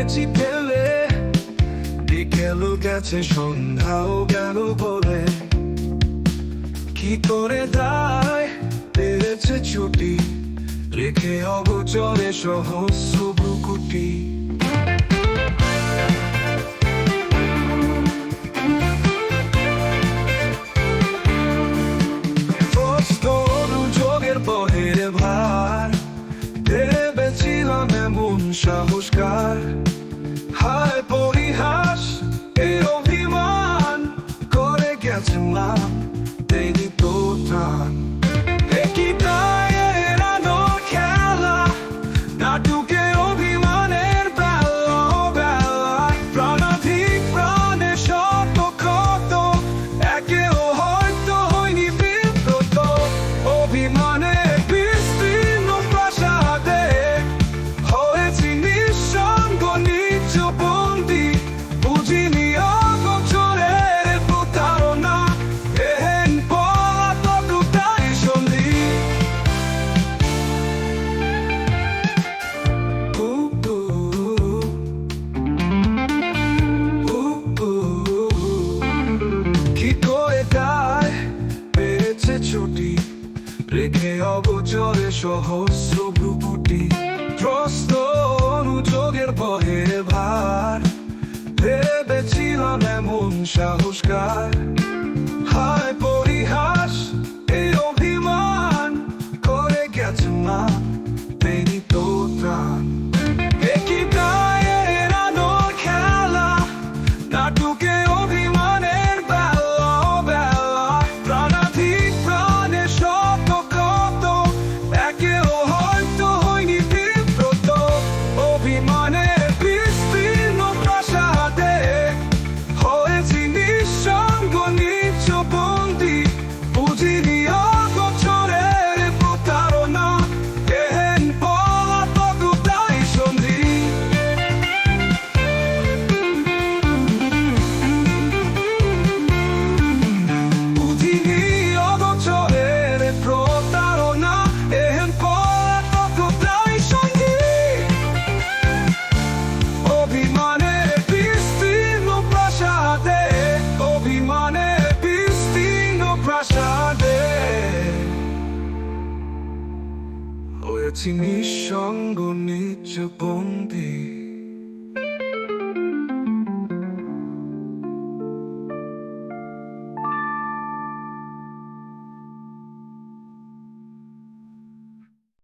পেয়েছি ফেলে, বিকেল গেছে সন্ধ্যাও গেল বলে। কি করে দায় পেরেছে ছুটি, রেখে অগোচরে সহস্র ভ্রুকুটি। অনুযোগের বহের ভার ভেবেছিলাম এমন সাহসকার, হায় পরিহাস এই অভিমান করে গেছেন না দেরি তো টান। একই দায়ে এড়ানোর খেলা, নাটুকে অভিমানের বেলা বেলা। প্রাণাধিক প্রাণে শত ক্ষত, একেও হয়তো হয়নি বিব্রত। অভিমানে বিস্তীর্ণ প্রাসাদে হয়েছি নিঃসঙ্গ নিজ বন্দী। বুঝিনি অগোচরের প্রতারণা, এহেন পলাতকতাই সন্ধি। কি করে দায় পেয়েছে ছুটি, রেখে অগোচরে সহস্র ভ্রুকুটি। ত্রস্ত অনুযোগের বহের ভার ভেবেছিলাম এমন সাহসকার, হায় পরিহাস এই অভিমান করে গেছে না দেরি তো ত্রাণ। একই দায়ে এড়ানোর খেলা, নাটুকে অভিমানের বেলা বেলা। প্রাণাধিক প্রাণে শত ক্ষত, একেও হয়তো হয়নি বিব্রত। অভিমানের বিস্তীর্ণ প্রাসাদে হয়েছি নিঃসঙ্গ নিজ বন্দী। বুঝিনি অগোচরের প্রতারণা, এহেন পলাতকতাই সন্ধি। বুঝিনি অগোচরের প্রতারণা, এহেন পলাতকতাই সন্ধি। অভিমানের বিস্তীর্ণ প্রাসাদে, অভিমানের বিস্তীর্ণ প্রাসাদে হয়েছি নিঃসঙ্গ নিজ বন্দী।